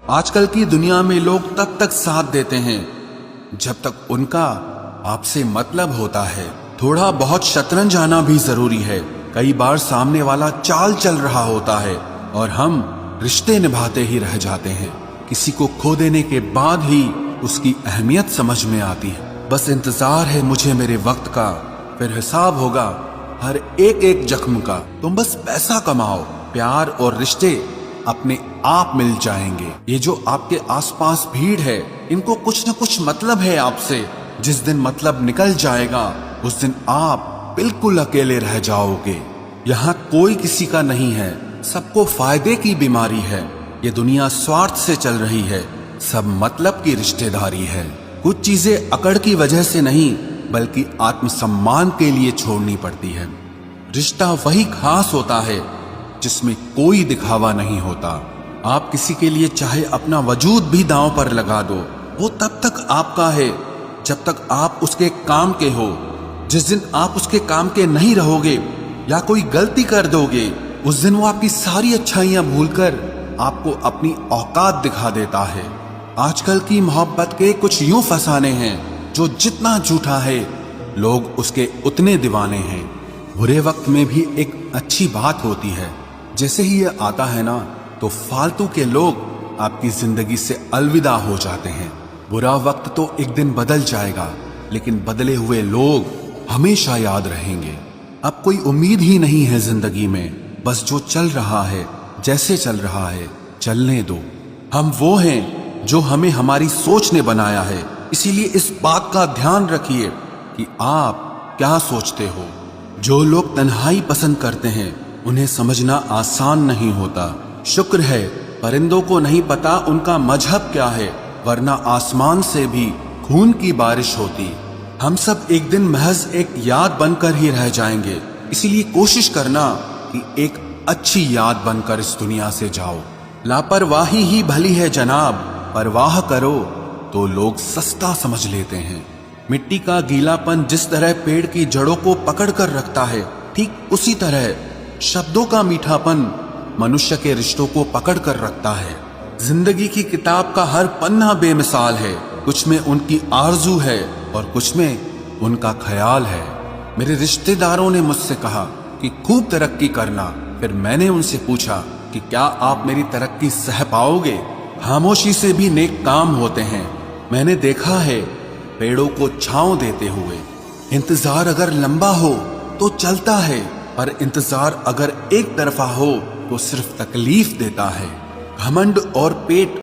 آج کل کی دنیا میں لوگ تب تک ساتھ دیتے ہیں جب تک ان کا آپ سے مطلب ہوتا ہے. تھوڑا بہت شطرنج آنا بھی ضروری ہے. کئی بار سامنے والا چال چل رہا ہوتا ہے اور ہم رشتے نبھاتے ہی رہ جاتے ہیں. کسی کو کھو دینے کے بعد ہی اس کی اہمیت سمجھ میں آتی ہے. بس انتظار ہے مجھے میرے وقت کا، پھر حساب ہوگا ہر ایک زخم کا. تم بس پیسہ کماؤ، پیار اور رشتے اپنے آپ مل جائیں گے. یہ جو آپ کے آس پاس بھیڑ ہے، ان کو کچھ نہ کچھ مطلب ہے آپ سے. جس دن مطلب نکل جائے گا اس دن آپ بالکل اکیلے رہ جاؤ گے. یہاں کوئی کسی کا نہیں ہے، سب کو فائدے کی بیماری ہے. یہ دنیا سوارتھ سے چل رہی ہے، سب مطلب کی رشتہ داری ہے. کچھ چیزیں اکڑ کی وجہ سے نہیں بلکہ آتم سمان کے لیے چھوڑنی پڑتی ہے. رشتہ وہی خاص ہوتا ہے جس میں کوئی دکھاوا نہیں ہوتا. آپ کسی کے لیے چاہے اپنا وجود بھی داؤں پر لگا دو، وہ تب تک آپ کا ہے جب تک آپ اس کے کام کے ہو. جس دن آپ اس کے کام کے نہیں رہو گے یا کوئی غلطی کر دو گے، اس دن وہ آپ کی ساری اچھائیاں بھول کر آپ کو اپنی اوقات دکھا دیتا ہے. آج کل کی محبت کے کچھ یوں فسانے ہیں، جو جتنا جھوٹا ہے لوگ اس کے اتنے دیوانے ہیں. برے وقت میں بھی ایک اچھی بات ہوتی ہے. جیسے ہی یہ آتا ہے نا تو فالتو کے لوگ آپ کی زندگی سے الوداع ہو جاتے ہیں. برا وقت تو ایک دن بدل جائے گا، لیکن بدلے ہوئے لوگ ہمیشہ یاد رہیں گے. اب کوئی امید ہی نہیں ہے زندگی میں، بس جو چل رہا ہے جیسے چل رہا ہے چلنے دو. ہم وہ ہیں جو ہمیں ہماری سوچ نے بنایا ہے. اسی لیے اس بات کا دھیان رکھیے کہ آپ کیا سوچتے ہو. جو لوگ تنہائی پسند کرتے ہیں انہیں سمجھنا آسان نہیں ہوتا. شکر ہے پرندوں کو نہیں پتا ان کا مذہب کیا ہے، ورنہ آسمان سے بھی خون کی بارش ہوتی. ہم سب ایک دن محض ایک یاد بن کر ہی رہ جائیں گے. اسی لیے کوشش کرنا کہ ایک اچھی یاد بن کر اس دنیا سے جاؤ. لاپرواہی ہی بھلی ہے جناب، پرواہ کرو تو لوگ سستا سمجھ لیتے ہیں. مٹی کا گیلا پن جس طرح پیڑ کی جڑوں کو پکڑ کر رکھتا ہے، ٹھیک اسی طرح شبدوں کا میٹھا پن منشیہ کے رشتوں کو پکڑ کر رکھتا ہے. زندگی کی کتاب کا ہر پنہ بے مثال ہے. کچھ میں ان کی آرزو ہے اور کچھ میں ان کا خیال ہے. میرے رشتہ داروں نے مجھ سے کہا کہ خوب ترقی کرنا. پھر میں نے ان سے پوچھا کہ کیا آپ میری ترقی سہ پاؤ گے؟ خاموشی سے بھی نیک کام ہوتے ہیں. میں نے دیکھا ہے پیڑوں کو چھاؤں دیتے ہوئے. انتظار اگر لمبا ہو تو چلتا ہے، پر انتظار اگر ایک طرفہ ہو تو صرف تکلیف دیتا ہے. گھمنڈ اور پیٹ